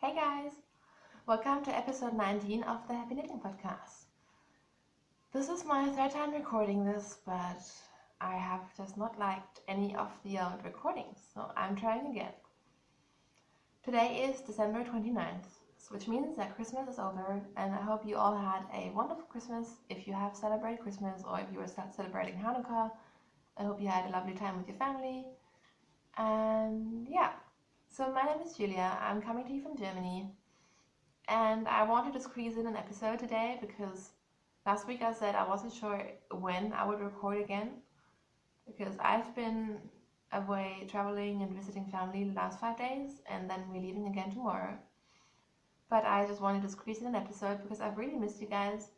Hey guys, welcome to episode 19 of the Happy Knitting Podcast. This is my third time recording this, but I have just not liked any of the old recordings, so I'm trying again. Today is December 29th, which means that Christmas is over, and I hope you all had a wonderful Christmas. If you have celebrated Christmas or if you were celebrating Hanukkah, I hope you had a lovely time with your family. And yeah, so my name is Julia. I'm coming to you from Germany. And I wanted to squeeze in an episode today because last week I said I wasn't sure when I would record again because I've been away traveling and visiting family the last 5 days and then we're leaving again tomorrow. But I just wanted to squeeze in an episode because I've really missed you guys.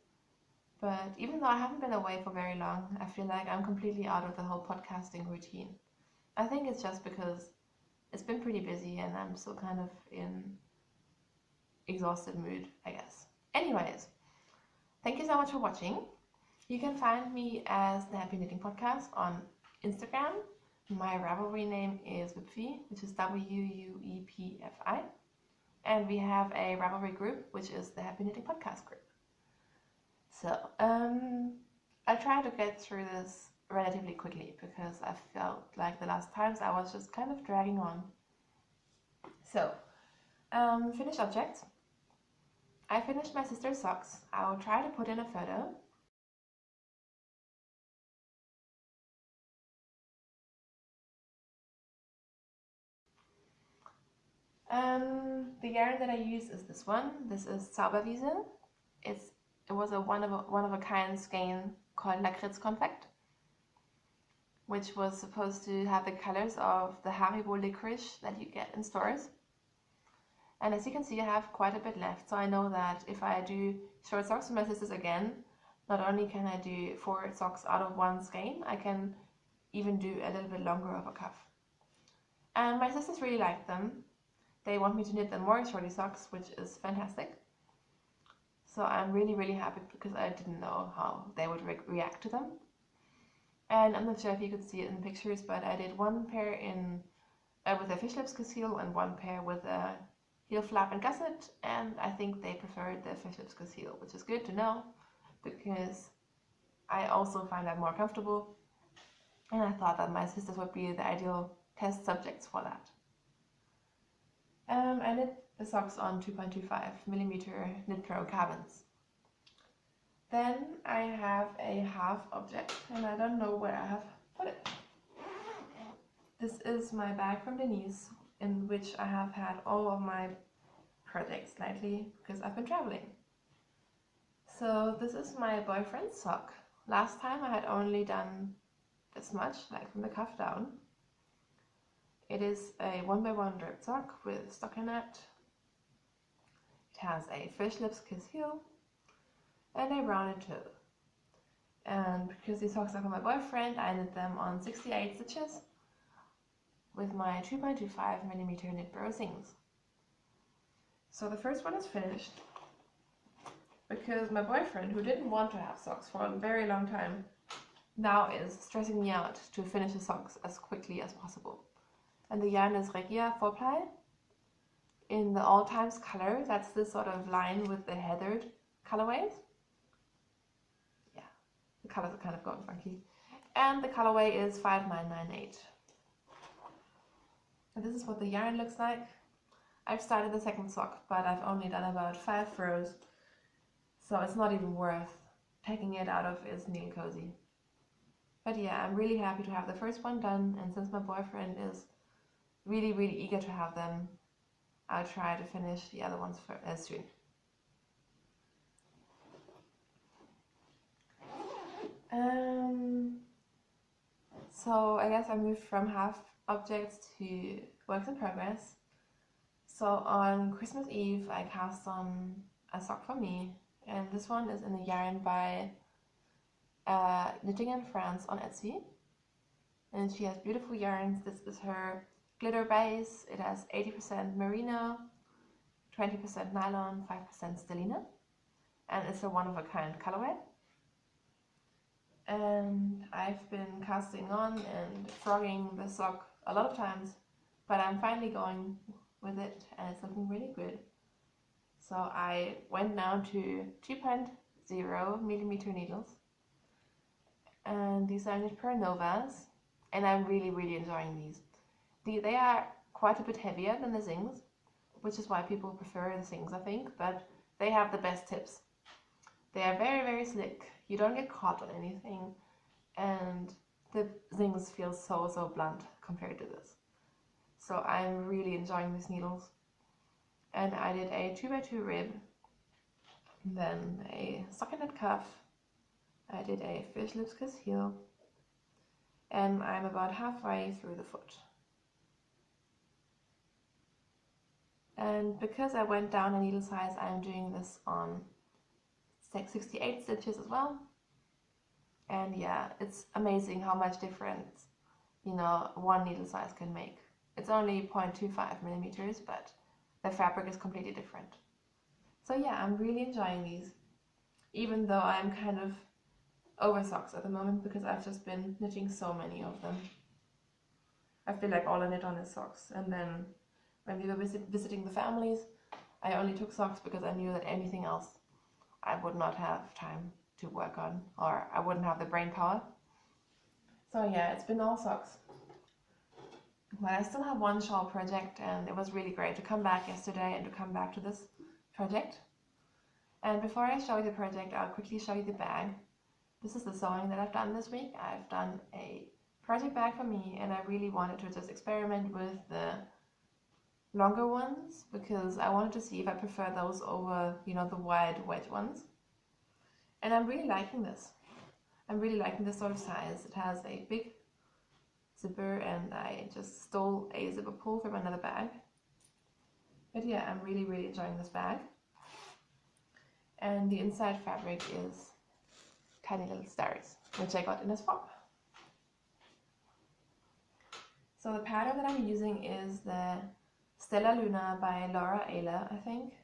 But even though I haven't been away for very long, I feel like I'm completely out of the whole podcasting routine. I think it's just because it's been pretty busy and I'm still kind of in exhausted mood, I guess. Anyways, thank you so much for watching. You can find me as the Happy Knitting Podcast on Instagram. My Ravelry name is Wipfi, which is WUEPFI. And we have a Ravelry group, which is the Happy Knitting Podcast group. So, I try to get through this relatively quickly because I felt like the last times I was just kind of dragging on. So, finished objects. I finished my sister's socks. I'll try to put in a photo. The yarn that I use is this one. This is Zauberwiese. It was a one of a kind skein called Lakritz-Konfekt, which was supposed to have the colors of the Haribo licorice that you get in stores. And as you can see, I have quite a bit left, so I know that if I do short socks for my sisters again, not only can I do 4 socks out of one skein, I can even do a little bit longer of a cuff. And my sisters really like them. They want me to knit them more shorty socks, which is fantastic. So I'm really happy because I didn't know how they would react to them. And I'm not sure if you could see it in the pictures, but I did one pair in with a fish lips heel and one pair with a heel flap and gusset, and I think they preferred the fish lips heel, which is good to know because I also find that more comfortable, and I thought that my sisters would be the ideal test subjects for that. I knit the socks on 2.25mm Knit Pro carbons. Then I have a half object, and I don't know where I have put it. This is my bag from Denise, in which I have had all of my projects lately because I've been traveling. So this is my boyfriend's sock. Last time I had only done this much, like from the cuff down. It is a 1x1 drip sock with stockinette. It has a fish lips kiss heel and a rounded toe. And because these socks are for my boyfriend, I knit them on 68 stitches with my 2.25mm Knit Pro seams. So the first one is finished because my boyfriend, who didn't want to have socks for a very long time, now is stressing me out to finish the socks as quickly as possible. And the yarn is Regia 4-ply in the All Times color. That's this sort of line with the heathered colorways. Yeah, the colors are kind of going funky. And the colorway is 5998. And this is what the yarn looks like. I've started the second sock, but I've only done about 5 rows, so it's not even worth taking it out of its needle cozy. But yeah, I'm really happy to have the first one done, and since my boyfriend is really eager to have them, I'll try to finish the other ones soon. So I guess I moved from half objects to works in progress. So on Christmas Eve, I cast on a sock for me, and this one is in the yarn by Knitting in France on Etsy. And she has beautiful yarns. This is her glitter base. It has 80% merino, 20% nylon, 5% stellina, and it's a one-of-a-kind colorway. And I've been casting on and frogging the sock a lot of times, but I'm finally going with it and it's looking really good. So I went down to 2.0 millimeter needles, and these are Knitper Novas, and I'm really enjoying these. They are quite a bit heavier than the Zings, which is why people prefer the Zings, I think, but they have the best tips. They are very slick, you don't get caught on anything, and the Zings feel so blunt compared to this. So I'm really enjoying these needles. And I did a 2x2 rib, then a stockinette cuff, I did a fish lips kiss heel, and I'm about halfway through the foot. And because I went down a needle size, I'm doing this on 68 stitches as well. And yeah, it's amazing how much difference, one needle size can make. It's only 0.25 millimeters, but the fabric is completely different. So yeah, I'm really enjoying these, even though I'm kind of over socks at the moment because I've just been knitting so many of them. I feel like all I knit on is socks, and then when we were visiting the families, I only took socks because I knew that anything else I would not have time to work on, or I wouldn't have the brain power. So yeah, it's been all socks. But I still have one shawl project, and it was really great to come back yesterday and to come back to this project. And before I show you the project, I'll quickly show you the bag. This is the sewing that I've done this week. I've done a project bag for me, and I really wanted to just experiment with the longer ones because I wanted to see if I prefer those over, the wide wedge ones. And I'm really liking this. I'm really liking this sort of size. It has a big zipper, and I just stole a zipper pull from another bag. But yeah, I'm really enjoying this bag. And the inside fabric is tiny little stars, which I got in a swap. So the pattern that I'm using is the Stella Luna by Laura Ayla, I think.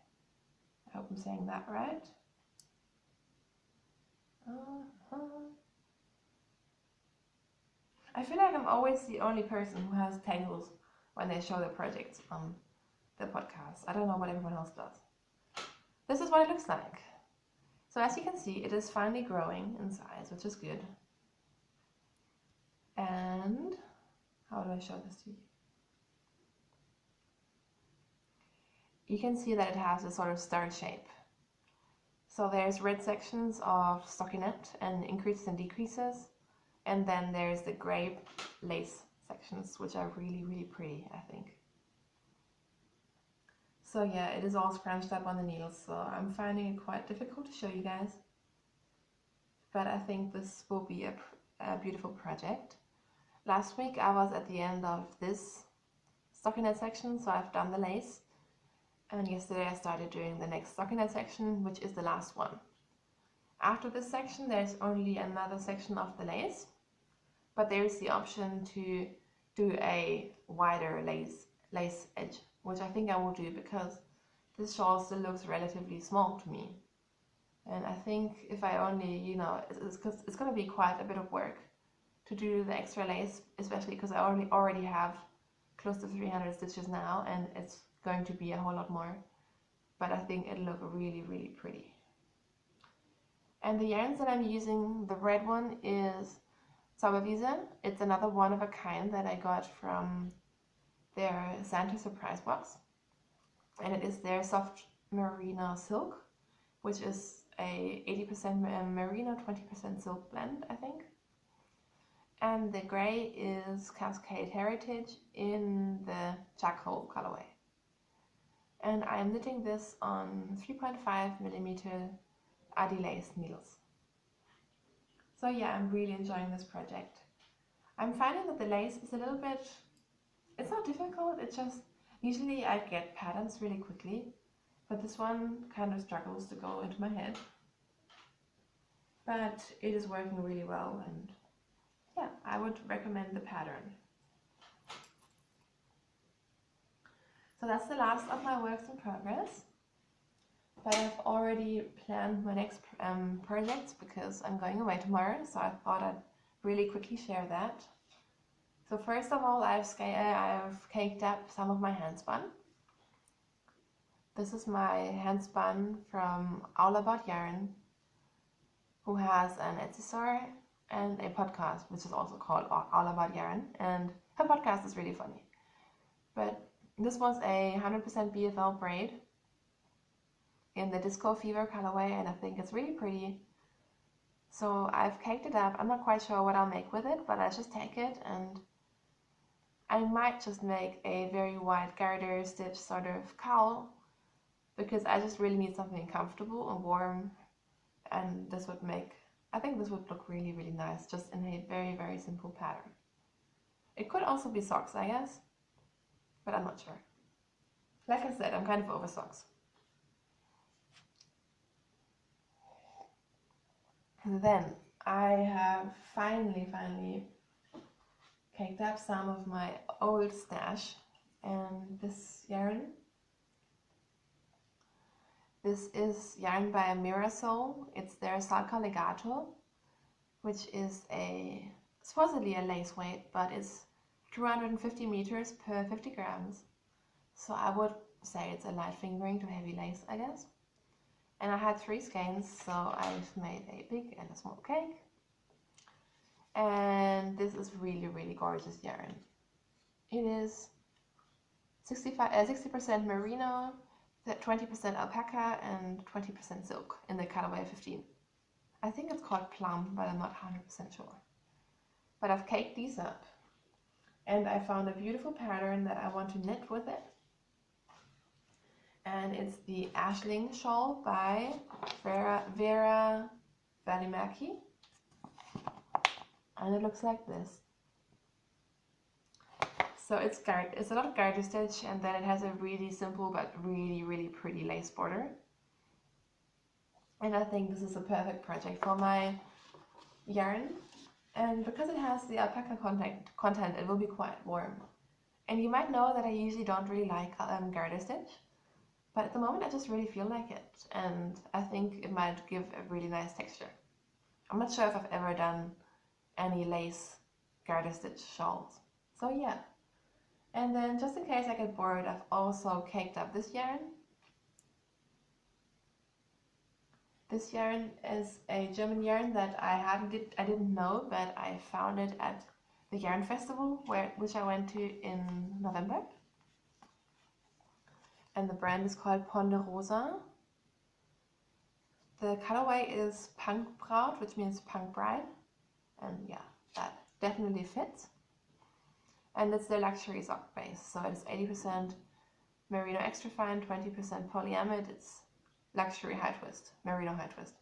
I hope I'm saying that right. I feel like I'm always the only person who has tangles when they show their projects on the podcast. I don't know what everyone else does. This is what it looks like. So as you can see, it is finally growing in size, which is good. And how do I show this to you? You can see that it has a sort of star shape. So there's red sections of stockinette and increases and decreases. And then there's the gray lace sections, which are really pretty, I think. So yeah, it is all scrunched up on the needles, so I'm finding it quite difficult to show you guys. But I think this will be a beautiful project. Last week I was at the end of this stockinette section, so I've done the lace. And yesterday I started doing the next stockinette section, which is the last one. After this section there's only another section of the lace, but there is the option to do a wider lace edge, which I think I will do because this shawl still looks relatively small to me. And I think if I only, it's going to be quite a bit of work to do the extra lace, especially because I already have close to 300 stitches now, and it's going to be a whole lot more. But I think it'll look really pretty. And the yarns that I'm using, the red one is Zauberwiese. It's another one of a kind that I got from their Santa surprise box, and it is their soft merino silk, which is a 80% merino, 20% silk blend, I think. And the gray is Cascade Heritage in the charcoal colorway. And I am knitting this on 3.5 millimeter Adi lace needles. So yeah, I'm really enjoying this project. I'm finding that the lace is a little bit, it's not difficult, it's just, usually I get patterns really quickly, but this one kind of struggles to go into my head. But it is working really well, and yeah, I would recommend the pattern. So that's the last of my works in progress. But I've already planned my next projects because I'm going away tomorrow, so I thought I'd really quickly share that. So first of all, I've caked up some of my handspun. This is my hand spun from All About Yarn, who has an Etsy store and a podcast, which is also called All About Yarn, and her podcast is really funny. But this was a 100% BFL braid in the Disco Fever colorway, and I think it's really pretty. So I've caked it up. I'm not quite sure what I'll make with it, but I'll just take it, and I might just make a very wide garter stitch sort of cowl, because I just really need something comfortable and warm, and I think this would look really, really nice just in a very, very simple pattern. It could also be socks, I guess, but I'm not sure. Like I said, I'm kind of over socks. And then I have finally caked up some of my old stash, and this yarn. This is yarn by Mirasol. It's their Salca Legato, which is supposedly a lace weight, but it's 250 meters per 50 grams. So I would say it's a light fingering to heavy lace, I guess. And I had 3 skeins, so I've made a big and a small cake. And this is really, really gorgeous yarn. It is 60% merino, 20% alpaca, and 20% silk in the colorway 15. I think it's called plum, but I'm not 100% sure. But I've caked these up, and I found a beautiful pattern that I want to knit with it. And it's the Ashling shawl by Vera Välimäki. And it looks like this. So it's a lot of garter stitch, and then it has a really simple but really, really pretty lace border. And I think this is a perfect project for my yarn. And because it has the alpaca content, it will be quite warm. And you might know that I usually don't really like garter stitch, but at the moment I just really feel like it, and I think it might give a really nice texture. I'm not sure if I've ever done any lace garter stitch shawls. So yeah. And then just in case I get bored, I've also caked up this yarn. This yarn is a German yarn that I didn't know, but I found it at the Yarn Festival, which I went to in November. And the brand is called Ponderosa. The colorway is Punk Braut, which means Punk Bride. And yeah, that definitely fits. And it's their luxury sock base, so it's 80% merino extra fine, 20% polyamide. It's luxury high twist, merino high twist.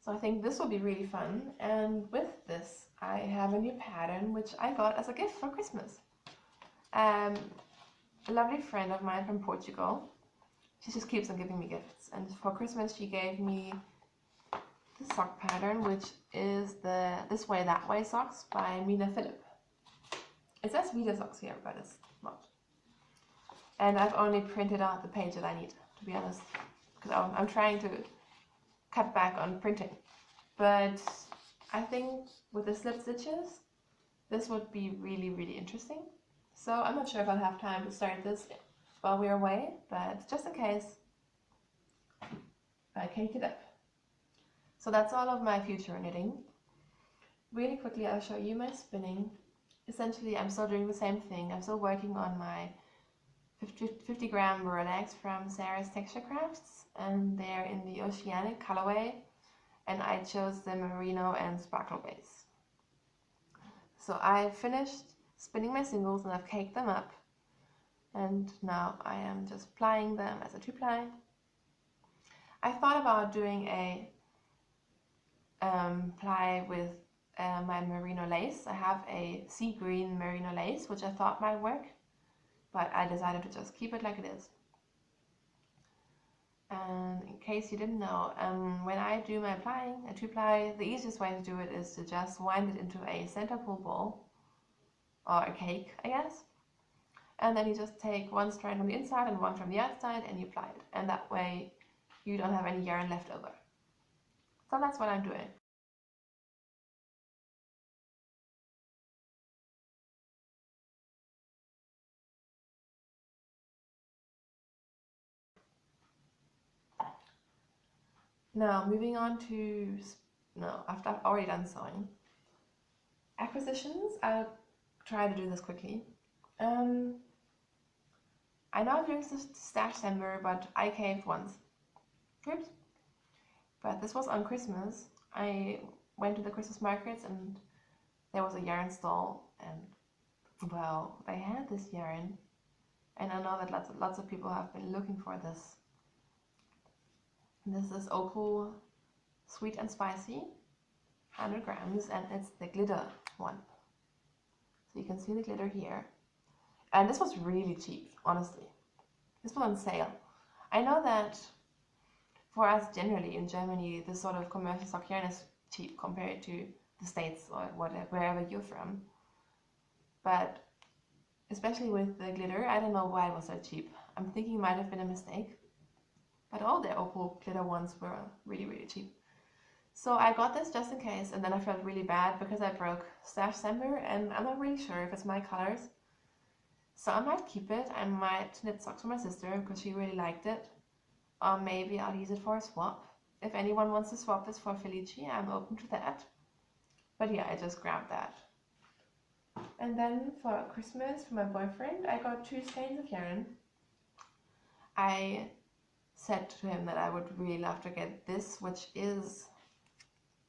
So I think this will be really fun. And with this, I have a new pattern which I got as a gift for Christmas. A lovely friend of mine from Portugal, she just keeps on giving me gifts. And for Christmas, she gave me the sock pattern, which is the This Way That Way socks by Mina Philipp. It says Vida socks here, but it's not. And I've only printed out the page that I need, to be honest, because I'm trying to cut back on printing. But I think with the slip stitches, this would be really, really interesting. So I'm not sure if I'll have time to start this while we're away, but just in case, I caked it up. So that's all of my future knitting. Really quickly, I'll show you my spinning. Essentially, I'm still doing the same thing. I'm still working on my 50 gram relax from Sarah's Texture Crafts, and they're in the Oceanic colorway, and I chose the merino and sparkle base. So I finished spinning my singles and I've caked them up, and now I am just plying them as a 2-ply. I thought about doing a ply with my merino lace. I have a sea green merino lace, which I thought might work, but I decided to just keep it like it is. And in case you didn't know, when I do my plying, a 2-ply, the easiest way to do it is to just wind it into a center pull ball, or a cake, I guess. And then you just take one strand from the inside and one from the outside, and you ply it. And that way you don't have any yarn left over. So that's what I'm doing. Now moving on to, no, after I've already done sewing. Acquisitions, I'll try to do this quickly. I know I've used this stash December, but I caved once. Oops. But this was on Christmas. I went to the Christmas markets and there was a yarn stall, and well, they had this yarn, and I know that lots of people have been looking for this. This is Opal Sweet and Spicy, 100 grams, and it's the glitter one. So you can see the glitter here. And this was really cheap, honestly. This was on sale. I know that for us generally in Germany, this sort of commercial sock yarn is cheap compared to the States or whatever, wherever you're from. But especially with the glitter, I don't know why it was so cheap. I'm thinking it might have been a mistake. But all the Opal glitter ones were really, really cheap. So I got this just in case, and then I felt really bad because I broke Stash December, and I'm not really sure if it's my colors. So I might keep it. I might knit socks for my sister because she really liked it. Or maybe I'll use it for a swap. If anyone wants to swap this for Felici, I'm open to that. But yeah, I just grabbed that. And then for Christmas, for my boyfriend, I got 2 skeins of yarn. I said to him that I would really love to get this, which is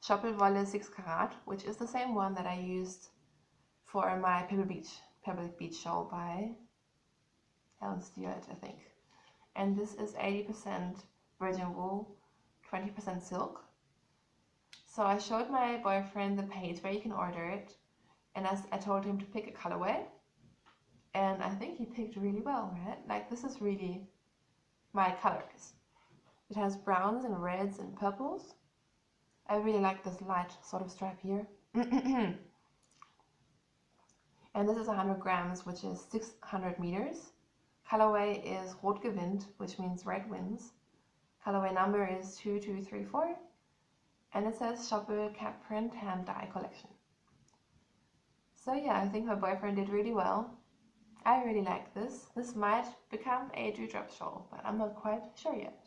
Schoppelwolle 6 Karat, which is the same one that I used for my Pebble Beach shawl by Helen Stewart, I think. And this is 80% virgin wool, 20% silk. So I showed my boyfriend the page where you can order it, and I told him to pick a colorway, and I think he picked really well, right? Like, this is really my colors. It has browns and reds and purples. I really like this light sort of stripe here. And this is 100 grams, which is 600 meters. Colorway is Rotgewind, which means red winds. Colorway number is 2234. And it says Schoppel Cat Print Hand Dye Collection. So yeah, I think my boyfriend did really well. I really like this. This might become a dewdrop shawl, but I'm not quite sure yet.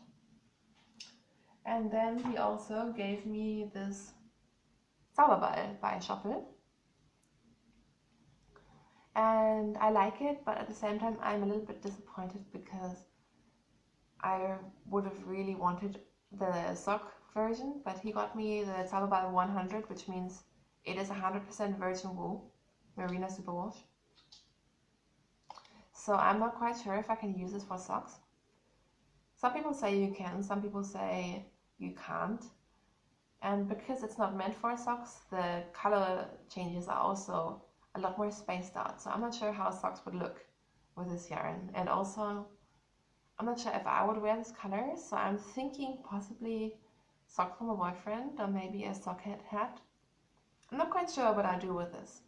And then he also gave me this Zauberball by Schoppel. And I like it, but at the same time I'm a little bit disappointed because I would have really wanted the sock version, but he got me the Zauberball 100, which means it is 100% virgin wool, merino superwash. So I'm not quite sure if I can use this for socks. Some people say you can, some people say you can't. And because it's not meant for socks, the color changes are also a lot more spaced out. So I'm not sure how socks would look with this yarn. And also, I'm not sure if I would wear this color. So I'm thinking possibly socks for my boyfriend or maybe a sock hat. I'm not quite sure what I'll do with this.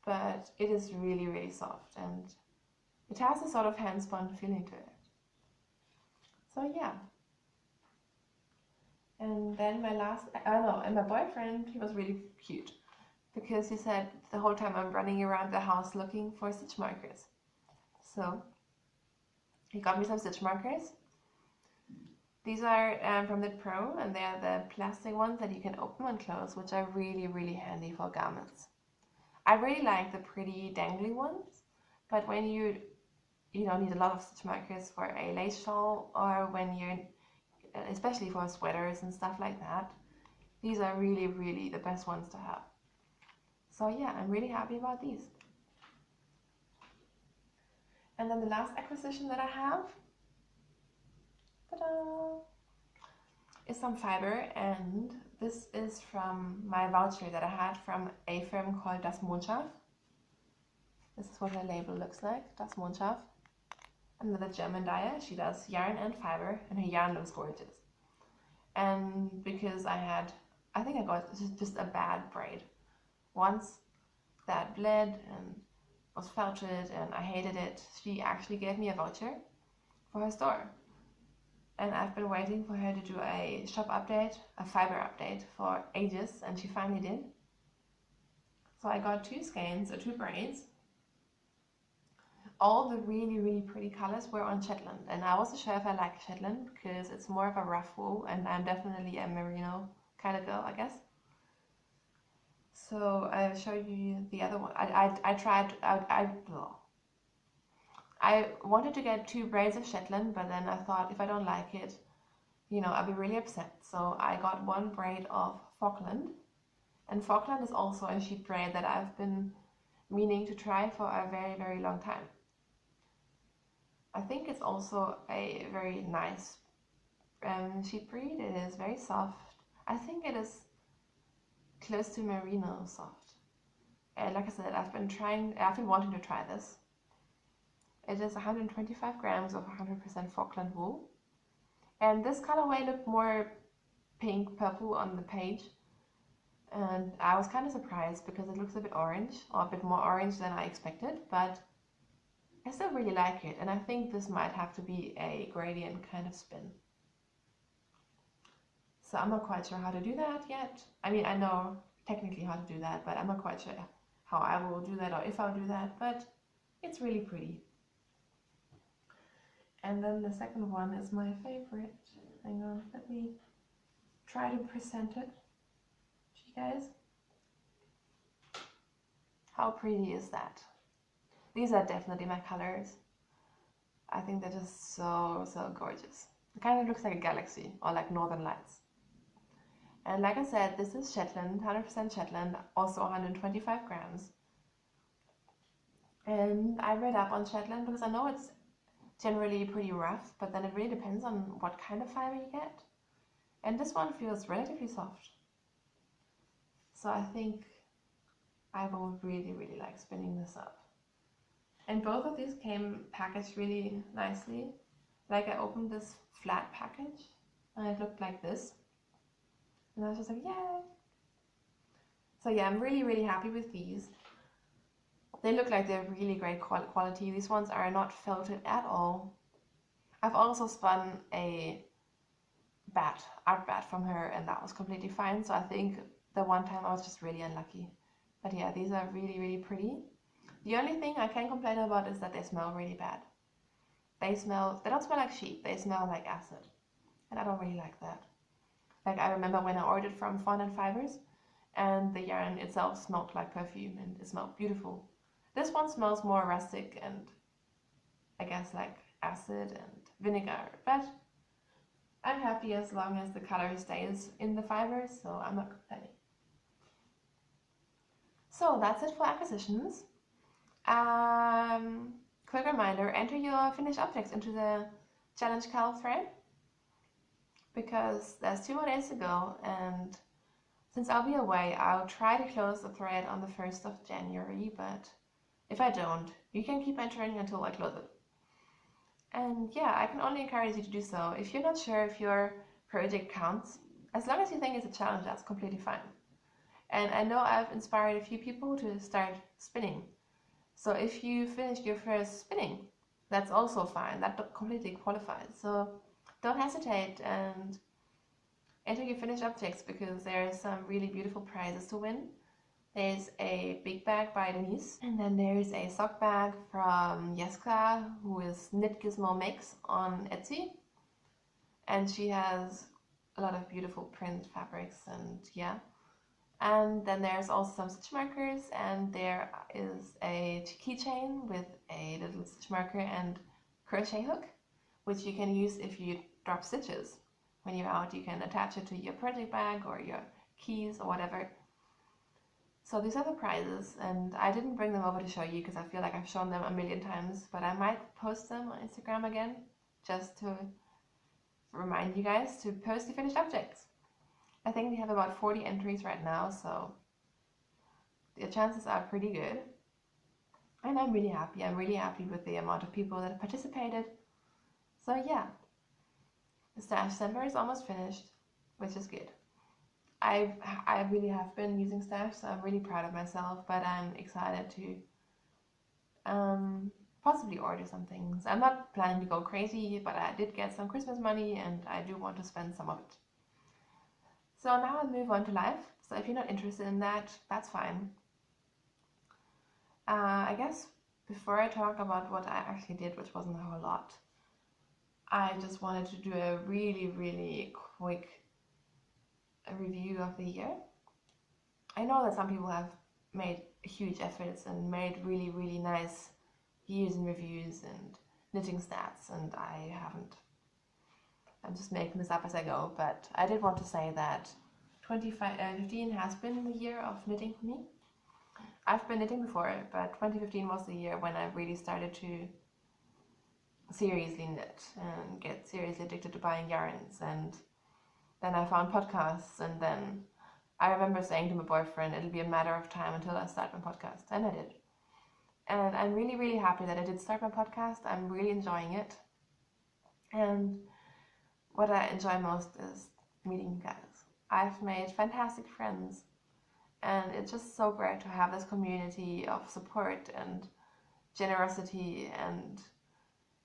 But it is really, really soft, and it has a sort of hand-spun feeling to it. So yeah. And then my boyfriend, he was really cute because he said the whole time I'm running around the house looking for stitch markers. So he got me some stitch markers. These are from Knit Pro, and they are the plastic ones that you can open and close, which are really, really handy for garments. I really like the pretty dangly ones, but when you don't need a lot of stitch markers for a lace shawl, or when you're, especially for sweaters and stuff like that, these are really, really the best ones to have. So yeah, I'm really happy about these. And then the last acquisition that I have, ta-da, is some fiber, and this is from my voucher that I had from a firm called Das Mondschaf. This is what her label looks like, Das Mondschaf. Another German dyer. She does yarn and fiber, and her yarn looks gorgeous. And because I think I got just a bad braid once that bled and was felted, and I hated it, she actually gave me a voucher for her store. And I've been waiting for her to do a shop update, a fiber update for ages, and she finally did. So I got 2 skeins or 2 braids. all the really pretty colors were on Shetland, and I wasn't sure if I liked Shetland because it's more of a rough wool, and I'm definitely a merino kind of girl, I guess. So I'll show you the other one. I tried, I wanted to get 2 braids of Shetland, but then I thought if I don't like it, you know, I'll be really upset. So I got 1 braid of Falkland, and Falkland is also a sheep braid that I've been meaning to try for a very long time. I think it's also a very nice sheep breed. It is very soft. I think it is close to merino soft. And like I said, I've been wanting to try this. It is 125 grams of 100% Falkland wool. And this colorway looked more pink purple on the page. And I was kind of surprised because it looks a bit orange, or a bit more orange than I expected, but I still really like it, and I think this might have to be a gradient kind of spin. So I'm not quite sure how to do that yet. I mean, I know technically how to do that, but I'm not quite sure how I will do that or if I'll do that, but it's really pretty. And then the second one is my favorite. Hang on, let me try to present it to you guys. How pretty is that? These are definitely my colors. I think they're just so gorgeous. It kind of looks like a galaxy, or like Northern Lights. And like I said, this is Shetland, 100% Shetland, also 125 grams. And I read up on Shetland because I know it's generally pretty rough, but then it really depends on what kind of fiber you get. And this one feels relatively soft. So I think I will really like spinning this up. And both of these came packaged really nicely. Like I opened this flat package and it looked like this. And I was just like, yay! So yeah, I'm really happy with these. They look like they're really great quality. These ones are not felted at all. I've also spun a art bat from her, and that was completely fine. So I think the one time I was just really unlucky. But yeah, these are really pretty. The only thing I can complain about is that they smell really bad. They don't smell like sheep, they smell like acid. And I don't really like that. Like I remember when I ordered from Fondant Fibers, and the yarn itself smelled like perfume, and it smelled beautiful. This one smells more rustic and I guess like acid and vinegar, but I'm happy as long as the color stays in the fibers, so I'm not complaining. So that's it for acquisitions. Quick reminder, enter your finished objects into the challenge Cal thread, because there's 2 more days to go, and since I'll be away, I'll try to close the thread on the 1st of January, but if I don't, you can keep entering until I close it. And yeah, I can only encourage you to do so. If you're not sure if your project counts, as long as you think it's a challenge, that's completely fine. And I know I've inspired a few people to start spinning. So if you finished your first spinning, that's also fine. That completely qualifies. So don't hesitate and enter your finished objects, because there are some really beautiful prizes to win. There's a big bag by Denise, and then there's a sock bag from Jeska, who is Knit Gizmo Makes on Etsy. And she has a lot of beautiful print fabrics, and yeah. And then there's also some stitch markers, and there is a keychain with a little stitch marker and crochet hook, which you can use if you drop stitches. When you're out, you can attach it to your project bag or your keys or whatever. So these are the prizes, and I didn't bring them over to show you because I feel like I've shown them a million times, but I might post them on Instagram again, just to remind you guys to post your finished objects. I think we have about 40 entries right now, so the chances are pretty good. And I'm really happy. I'm really happy with the amount of people that have participated. So yeah, the stash December is almost finished, which is good. I really have been using stash, so I'm really proud of myself, but I'm excited to possibly order some things. I'm not planning to go crazy, but I did get some Christmas money and I do want to spend some of it. So now I'll move on to live. So if you're not interested in that, that's fine. I guess before I talk about what I actually did, which wasn't a whole lot, I just wanted to do a really quick review of the year. I know that some people have made huge efforts and made really nice years in reviews and knitting stats, and I haven't. I'm just making this up as I go, but I did want to say that 2015 has been the year of knitting for me. I've been knitting before, but 2015 was the year when I really started to seriously knit and get seriously addicted to buying yarns, and then I found podcasts, and then I remember saying to my boyfriend, it'll be a matter of time until I start my podcast, and I did. And I'm really happy that I did start my podcast. I'm really enjoying it. And what I enjoy most is meeting you guys. I've made fantastic friends, and it's just so great to have this community of support and generosity and,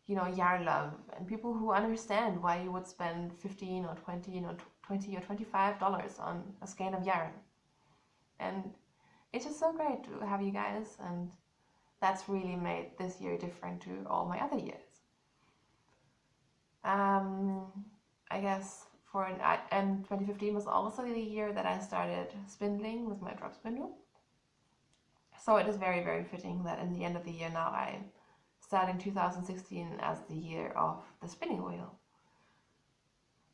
you know, yarn love, and people who understand why you would spend $15 or $20 or $20 or $25 on a skein of yarn. And it's just so great to have you guys, and that's really made this year different to all my other years. I guess and 2015 was also the year that I started spindling with my drop spindle. So it is very fitting that in the end of the year now I'm starting 2016 as the year of the spinning wheel.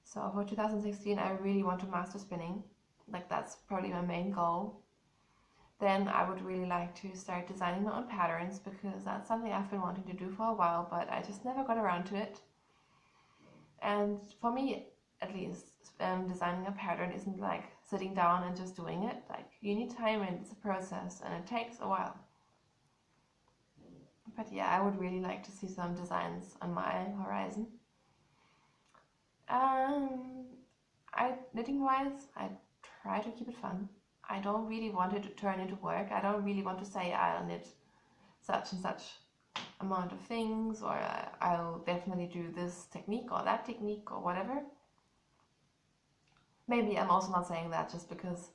So for 2016 I really want to master spinning. Like, that's probably my main goal. Then I would really like to start designing my own patterns, because that's something I've been wanting to do for a while, but I just never got around to it. And for me, at least, designing a pattern isn't like sitting down and just doing it. Like, you need time, and it's a process, and it takes a while. But yeah, I would really like to see some designs on my horizon. Knitting wise, I try to keep it fun. I don't really want it to turn into work. I don't really want to say I'll knit such and such amount of things, or I'll definitely do this technique or that technique or whatever. Maybe I'm also not saying that just because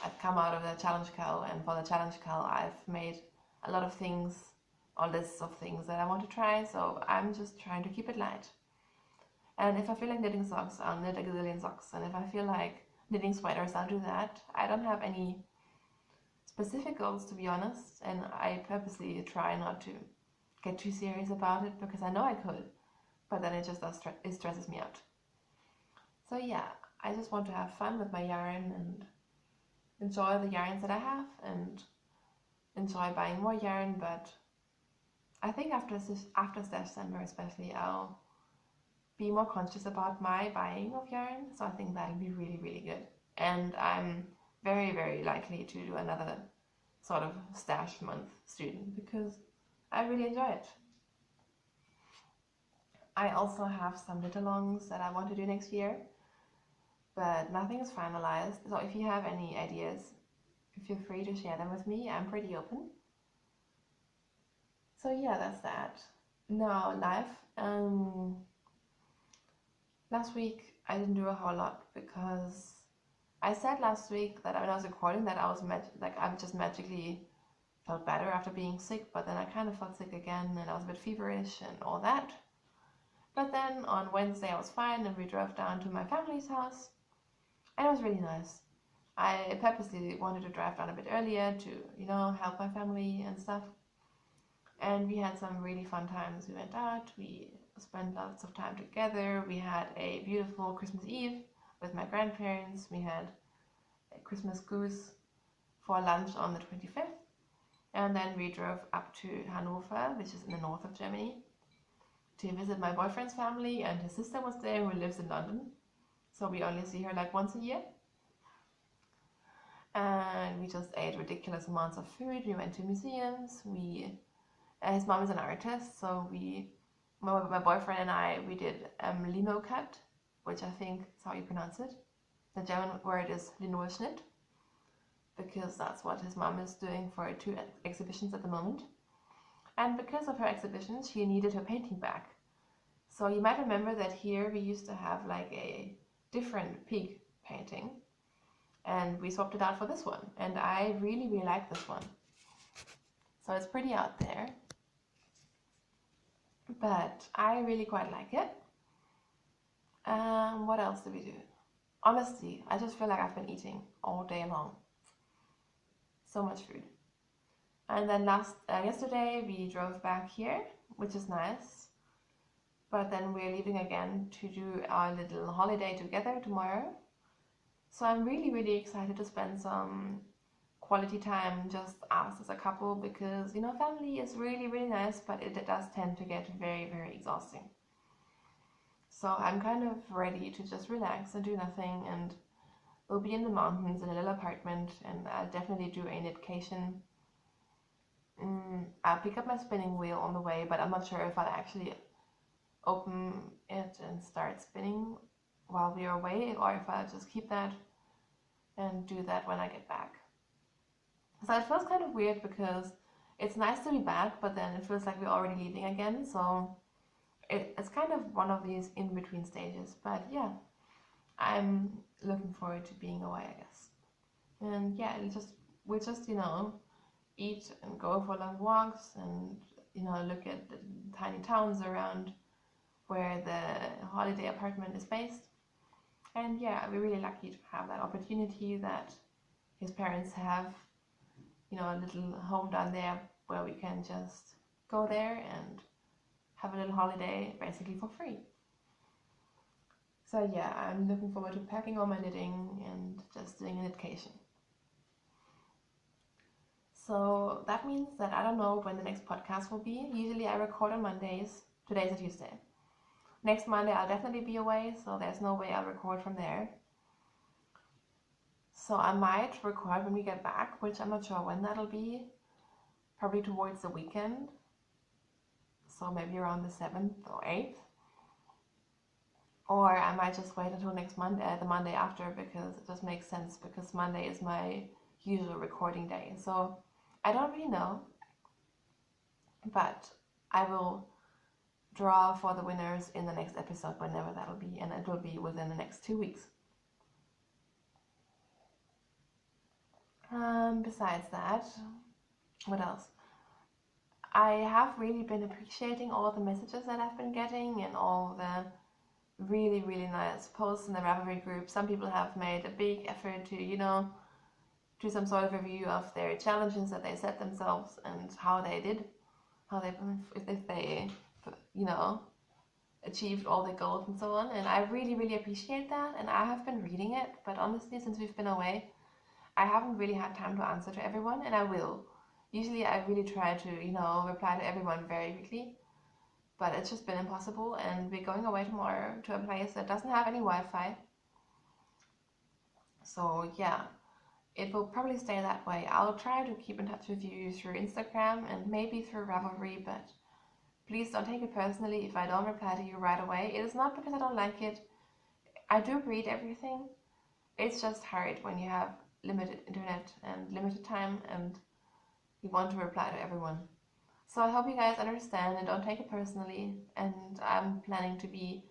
I've come out of the challenge cal, and for the challenge cal I've made a lot of things or lists of things that I want to try, so I'm just trying to keep it light. And if I feel like knitting socks, I'll knit a gazillion socks, and if I feel like knitting sweaters, I'll do that. I don't have any specific goals, to be honest, and I purposely try not to get too serious about it, because I know I could, but then it just it stresses me out. So yeah, I just want to have fun with my yarn and enjoy the yarns that I have and enjoy buying more yarn. But I think after December especially, I'll be more conscious about my buying of yarn, so I think that'll be really good. And I'm very likely to do another sort of stash month student, because I really enjoy it. I also have some knit-alongs that I want to do next year, but nothing is finalized. So if you have any ideas, feel free to share them with me. I'm pretty open. So yeah, that's that. Now, life. Last week I didn't do a whole lot, because I said last week that when I was recording that I was I just magically felt better after being sick, but then I kind of felt sick again, and I was a bit feverish and all that. But then on Wednesday I was fine, and we drove down to my family's house, and it was really nice. I purposely wanted to drive down a bit earlier to, you know, help my family and stuff. And we had some really fun times. We went out, we spent lots of time together. We had a beautiful Christmas Eve with my grandparents. We had a Christmas goose for lunch on the 25th. And then we drove up to Hanover, which is in the north of Germany, to visit my boyfriend's family, and his sister was there who lives in London. So we only see her like once a year. And we just ate ridiculous amounts of food. We went to museums. His mom is an artist, so my boyfriend and I, we did lino cut, which I think is how you pronounce it. The German word is Linoschnitt, because that's what his mom is doing for 2 exhibitions at the moment. And because of her exhibitions, she needed her painting back. So you might remember that here we used to have like a different pig painting, and we swapped it out for this one, and I really like this one. So it's pretty out there. but I really quite like it. What else did we do? Honestly, I just feel like I've been eating all day long. So much food. And then yesterday we drove back here, which is nice. But then we're leaving again to do our little holiday together tomorrow. So I'm really, really excited to spend some quality time just us as a couple because, family is really, really nice, but it does tend to get very, very exhausting. So I'm kind of ready to just relax and do nothing, and we'll be in the mountains in a little apartment, and I'll definitely do a knitcation. I'll pick up my spinning wheel on the way, but I'm not sure if I'll actually open it and start spinning while we're away, or if I'll just keep that and do that when I get back. So it feels kind of weird because it's nice to be back, but then it feels like we're already leaving again. So it's kind of one of these in-between stages. But yeah, I'm looking forward to being away, I guess. And yeah, we'll just eat and go for long walks and look at the tiny towns around where the holiday apartment is based. And yeah, we're really lucky to have that opportunity that his parents have, a little home down there where we can just go there and have a little holiday basically for free. So yeah, I'm looking forward to packing all my knitting and just doing a knitcation. So that means that I don't know when the next podcast will be. Usually I record on Mondays. Today's a Tuesday. Next Monday I'll definitely be away, so there's no way I'll record from there. So I might record when we get back, which I'm not sure when that'll be. Probably towards the weekend. So maybe around the 7th or 8th. Or I might just wait until next Monday, the Monday after, because it just makes sense, because Monday is my usual recording day. So I don't really know, but I will draw for the winners in the next episode, whenever that'll be, and it will be within the next 2 weeks. Besides that, what else? I have really been appreciating all the messages that I've been getting and all the really, really nice posts in the Ravelry group. Some people have made a big effort to, do some sort of review of their challenges that they set themselves and how they did, if they, achieved all their goals and so on. And I really, really appreciate that. And I have been reading it, but honestly, since we've been away, I haven't really had time to answer to everyone, and I will. Usually I really try to, reply to everyone very quickly, but it's just been impossible, and we're going away tomorrow to a place that doesn't have any Wi-Fi. So yeah, it will probably stay that way. I'll try to keep in touch with you through Instagram and maybe through Ravelry, but please don't take it personally if I don't reply to you right away. It is not because I don't like it. I do read everything. It's just hard when you have limited internet and limited time and you want to reply to everyone. So I hope you guys understand and don't take it personally. And I'm planning to be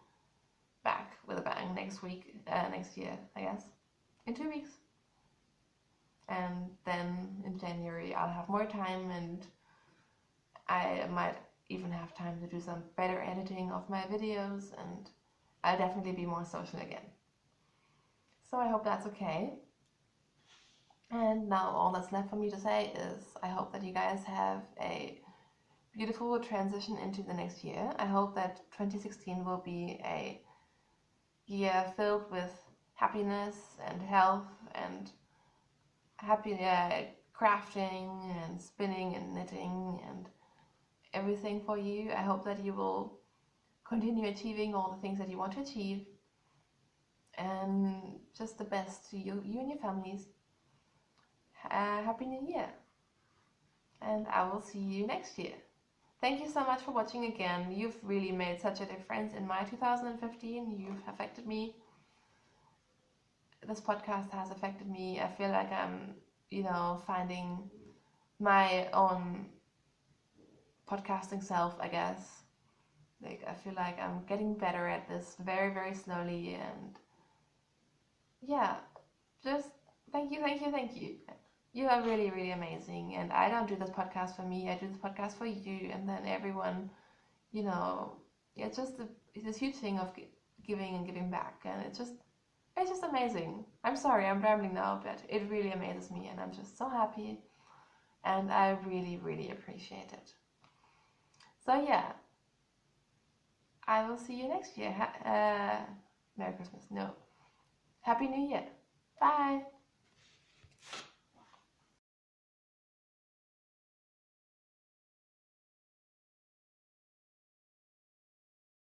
back with a bang next year, I guess, in 2 weeks. And then in January I'll have more time, and I might even have time to do some better editing of my videos, and I'll definitely be more social again. So I hope that's okay. And now all that's left for me to say is I hope that you guys have a beautiful transition into the next year. I hope that 2016 will be a year filled with happiness and health and happy crafting and spinning and knitting and everything for you. I hope that you will continue achieving all the things that you want to achieve, and just the best to you and your families. Happy New Year, and I will see you next year. Thank you so much for watching again. You've really made such a difference in my 2015. You've affected me. This podcast has affected me. I feel like I'm, finding my own podcasting self, I guess. Like, I feel like I'm getting better at this very, very slowly, and yeah, just thank you. You are really, really amazing, and I don't do this podcast for me, I do this podcast for you, and then everyone you know, it's just it's this huge thing of giving and giving back, and it's just amazing. I'm sorry, I'm rambling now, but it really amazes me, and I'm just so happy, and I really, really appreciate it. So yeah, I will see you next year. Merry Christmas. No. Happy New Year. Bye.